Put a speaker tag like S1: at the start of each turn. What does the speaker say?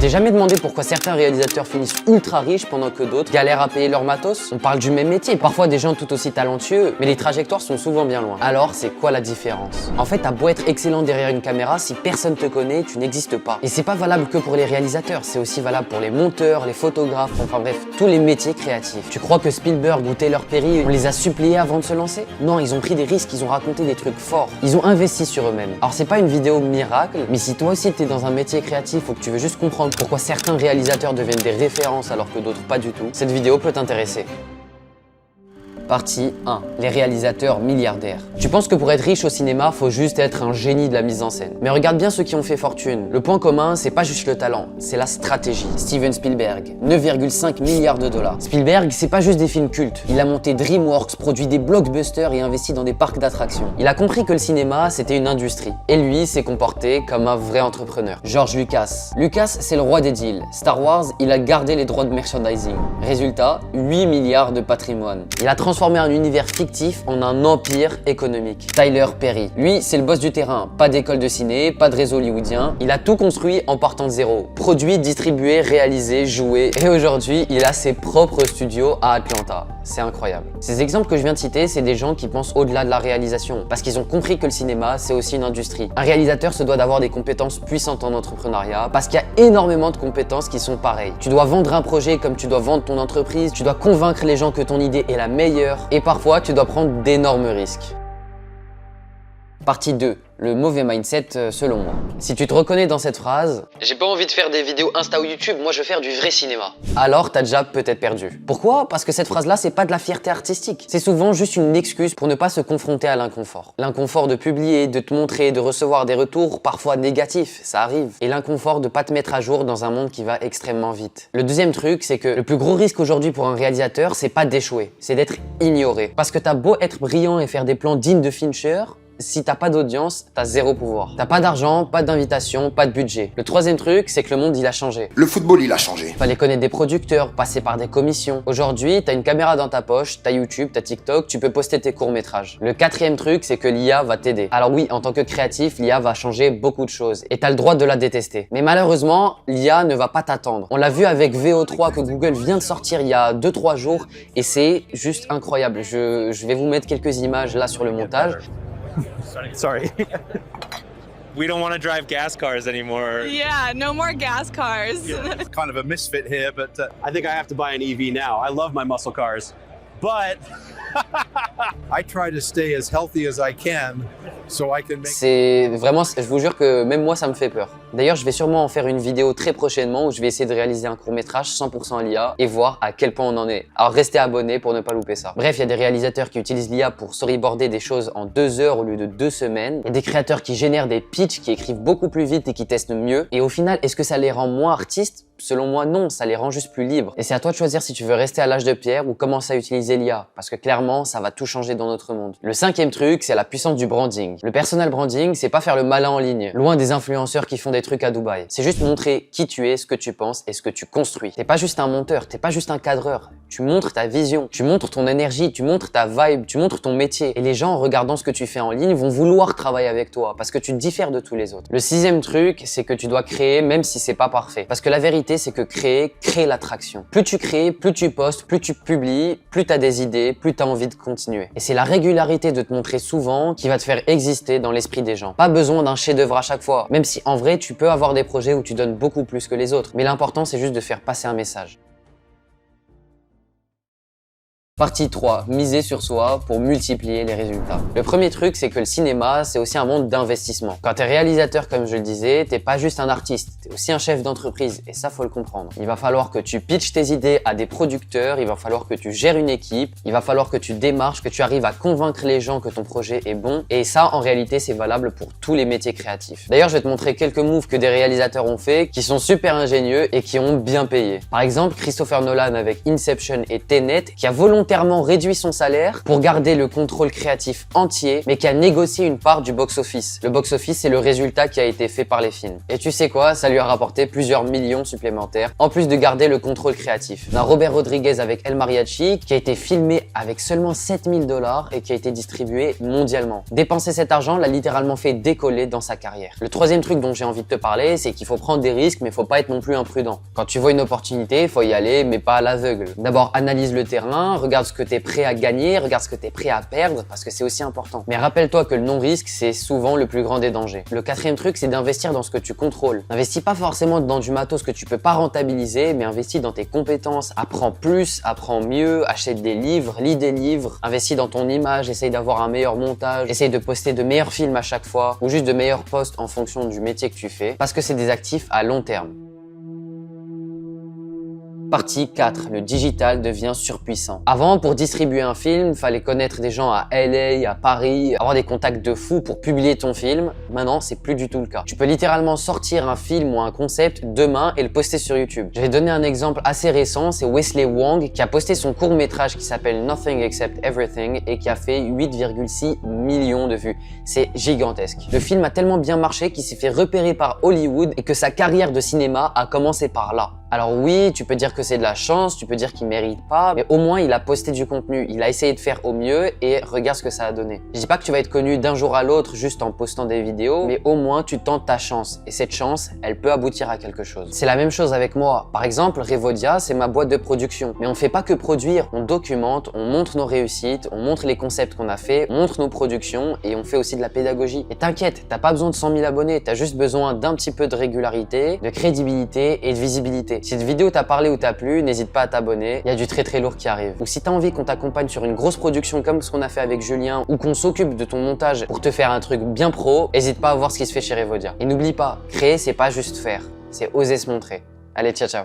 S1: t'es jamais demandé pourquoi certains réalisateurs finissent ultra riches pendant que d'autres galèrent à payer leur matos? On parle du même métier, parfois des gens tout aussi talentueux, mais les trajectoires sont souvent bien loin. Alors, c'est quoi la différence? En fait, t'as beau être excellent derrière une caméra, si personne te connaît, tu n'existes pas. Et c'est pas valable que pour les réalisateurs, c'est aussi valable pour les monteurs, les photographes, enfin bref, tous les métiers créatifs. Tu crois que Spielberg ou Tyler Perry, on les a suppliés avant de se lancer? Non, ils ont pris des risques, ils ont raconté des trucs forts. Ils ont investi sur eux-mêmes. Alors c'est pas une vidéo miracle, mais si toi aussi t'es dans un métier créatif ou que tu veux juste comprendre pourquoi certains réalisateurs deviennent des références alors que d'autres pas du tout, cette vidéo peut t'intéresser. Partie 1. Les réalisateurs milliardaires. Tu penses que pour être riche au cinéma, faut juste être un génie de la mise en scène. Mais regarde bien ceux qui ont fait fortune. Le point commun, c'est pas juste le talent, c'est la stratégie. Steven Spielberg, 9,5 milliards de dollars. Spielberg, c'est pas juste des films cultes. Il a monté DreamWorks, produit des blockbusters et investi dans des parcs d'attractions. Il a compris que le cinéma, c'était une industrie. Et lui, s'est comporté comme un vrai entrepreneur. George Lucas. Lucas, c'est le roi des deals. Star Wars, il a gardé les droits de merchandising. Résultat, 8 milliards de patrimoine. Il a transformé un univers fictif en un empire économique. Tyler Perry. Lui, c'est le boss du terrain. Pas d'école de ciné, pas de réseau hollywoodien. Il a tout construit en partant de zéro. Produit, distribué, réalisé, joué. Et aujourd'hui, il a ses propres studios à Atlanta. C'est incroyable. Ces exemples que je viens de citer, c'est des gens qui pensent au-delà de la réalisation. Parce qu'ils ont compris que le cinéma, c'est aussi une industrie. Un réalisateur se doit d'avoir des compétences puissantes en entrepreneuriat. Parce qu'il y a énormément de compétences qui sont pareilles. Tu dois vendre un projet comme tu dois vendre ton entreprise. Tu dois convaincre les gens que ton idée est la meilleure. Et parfois, tu dois prendre d'énormes risques. Partie 2. Le mauvais mindset selon moi. Si tu te reconnais dans cette phrase « J'ai pas envie de faire des vidéos Insta ou YouTube, moi je veux faire du vrai cinéma », alors t'as déjà peut-être perdu. Pourquoi? Parce que cette phrase-là, c'est pas de la fierté artistique. C'est souvent juste une excuse pour ne pas se confronter à l'inconfort. L'inconfort de publier, de te montrer, de recevoir des retours parfois négatifs, ça arrive. Et l'inconfort de pas te mettre à jour dans un monde qui va extrêmement vite. Le deuxième truc, c'est que le plus gros risque aujourd'hui pour un réalisateur, c'est pas d'échouer, c'est d'être ignoré. Parce que t'as beau être brillant et faire des plans dignes de Fincher, si t'as pas d'audience, t'as zéro pouvoir. T'as pas d'argent, pas d'invitation, pas de budget. Le troisième truc, c'est que le monde il a changé.
S2: Le football il a changé.
S1: Fallait connaître des producteurs, passer par des commissions. Aujourd'hui, t'as une caméra dans ta poche, t'as YouTube, t'as TikTok, tu peux poster tes courts-métrages. Le quatrième truc, c'est que l'IA va t'aider. Alors oui, en tant que créatif, l'IA va changer beaucoup de choses et t'as le droit de la détester. Mais malheureusement, l'IA ne va pas t'attendre. On l'a vu avec VO3 que Google vient de sortir il y a 2-3 jours et c'est juste incroyable. Je vais vous mettre quelques images là sur le montage.
S3: Sorry. We don't want to drive gas cars anymore.
S4: Yeah, no more gas cars.
S3: Yeah, it's kind of a misfit here, but I think I have to buy an EV now. I love my muscle cars, but
S5: I try to stay as healthy as I can so I can make...
S1: C'est vraiment, je vous jure que même moi ça me fait peur. D'ailleurs, je vais sûrement en faire une vidéo très prochainement où je vais essayer de réaliser un court-métrage 100% l'IA et voir à quel point on en est. Alors restez abonnés pour ne pas louper ça. Bref, il y a des réalisateurs qui utilisent l'IA pour storyboarder des choses en 2 heures au lieu de 2 semaines. Il y a des créateurs qui génèrent des pitchs, qui écrivent beaucoup plus vite et qui testent mieux. Et au final, est-ce que ça les rend moins artistes? Selon moi, non, ça les rend juste plus libres. Et c'est à toi de choisir si tu veux rester à l'âge de pierre ou commencer à utiliser l'IA. Parce que clairement, ça va tout changer dans notre monde. Le cinquième truc, c'est la puissance du branding. Le personal branding, c'est pas faire le malin en ligne. Loin des influenceurs qui font des trucs à Dubaï. C'est juste montrer qui tu es, ce que tu penses et ce que tu construis. T'es pas juste un monteur, t'es pas juste un cadreur. Tu montres ta vision, tu montres ton énergie, tu montres ta vibe, tu montres ton métier. Et les gens, en regardant ce que tu fais en ligne, vont vouloir travailler avec toi parce que tu diffères de tous les autres. Le sixième truc, c'est que tu dois créer même si c'est pas parfait. Parce que la vérité, c'est que créer crée l'attraction. Plus tu crées, plus tu postes, plus tu publies, plus t'as des idées, plus t'as envie de continuer. Et c'est la régularité de te montrer souvent qui va te faire exister dans l'esprit des gens. Pas besoin d'un chef-d'œuvre à chaque fois. Même si en vrai, tu peux avoir des projets où tu donnes beaucoup plus que les autres. Mais l'important, c'est juste de faire passer un message. Partie 3. Miser sur soi pour multiplier les résultats. Le premier truc, c'est que le cinéma, c'est aussi un monde d'investissement. Quand t'es réalisateur, comme je le disais, t'es pas juste un artiste, t'es aussi un chef d'entreprise, et ça, faut le comprendre. Il va falloir que tu pitches tes idées à des producteurs, il va falloir que tu gères une équipe, il va falloir que tu démarches, que tu arrives à convaincre les gens que ton projet est bon, et ça, en réalité, c'est valable pour tous les métiers créatifs. D'ailleurs, je vais te montrer quelques moves que des réalisateurs ont fait, qui sont super ingénieux et qui ont bien payé. Par exemple, Christopher Nolan avec Inception et Tenet, qui a volontairement volontairement réduit son salaire pour garder le contrôle créatif entier, mais qui a négocié une part du box-office. Le box-office, c'est le résultat qui a été fait par les films. Et tu sais quoi, ça lui a rapporté plusieurs millions supplémentaires, en plus de garder le contrôle créatif. On a Robert Rodriguez avec El Mariachi, qui a été filmé avec seulement 7000 $ et qui a été distribué mondialement. Dépenser cet argent l'a littéralement fait décoller dans sa carrière. Le troisième truc dont j'ai envie de te parler, c'est qu'il faut prendre des risques, mais il faut pas être non plus imprudent. Quand tu vois une opportunité, il faut y aller, mais pas à l'aveugle. D'abord, analyse le terrain, regarde ce que tu es prêt à gagner, regarde ce que tu es prêt à perdre, parce que c'est aussi important. Mais rappelle-toi que le non-risque, c'est souvent le plus grand des dangers. Le quatrième truc, c'est d'investir dans ce que tu contrôles. N'investis pas forcément dans du matos que tu peux pas rentabiliser, mais investis dans tes compétences, apprends plus, apprends mieux, achète des livres, lis des livres, investis dans ton image, essaye d'avoir un meilleur montage, essaye de poster de meilleurs films à chaque fois, ou juste de meilleurs posts en fonction du métier que tu fais, parce que c'est des actifs à long terme. Partie 4. Le digital devient surpuissant. Avant, pour distribuer un film, fallait connaître des gens à LA, à Paris, avoir des contacts de fous pour publier ton film. Maintenant, c'est plus du tout le cas. Tu peux littéralement sortir un film ou un concept demain et le poster sur YouTube. Je vais donner un exemple assez récent, c'est Wesley Wang qui a posté son court-métrage qui s'appelle Nothing Except Everything et qui a fait 8,6 millions de vues. C'est gigantesque. Le film a tellement bien marché qu'il s'est fait repérer par Hollywood et que sa carrière de cinéma a commencé par là. Alors oui, tu peux dire que c'est de la chance, tu peux dire qu'il mérite pas, mais au moins il a posté du contenu, il a essayé de faire au mieux et regarde ce que ça a donné. Je dis pas que tu vas être connu d'un jour à l'autre juste en postant des vidéos, mais au moins tu tentes ta chance et cette chance, elle peut aboutir à quelque chose. C'est la même chose avec moi. Par exemple, Revodia, c'est ma boîte de production, mais on fait pas que produire, on documente, on montre nos réussites, on montre les concepts qu'on a fait, on montre nos productions et on fait aussi de la pédagogie. Et t'inquiète, t'as pas besoin de 100 000 abonnés, t'as juste besoin d'un petit peu de régularité, de crédibilité et de visibilité. Si cette vidéo t'a parlé ou t'a plu, n'hésite pas à t'abonner, il y a du très lourd qui arrive. Ou si t'as envie qu'on t'accompagne sur une grosse production comme ce qu'on a fait avec Julien ou qu'on s'occupe de ton montage pour te faire un truc bien pro, n'hésite pas à voir ce qui se fait chez Revodia. Et n'oublie pas, créer c'est pas juste faire, c'est oser se montrer. Allez, ciao ciao.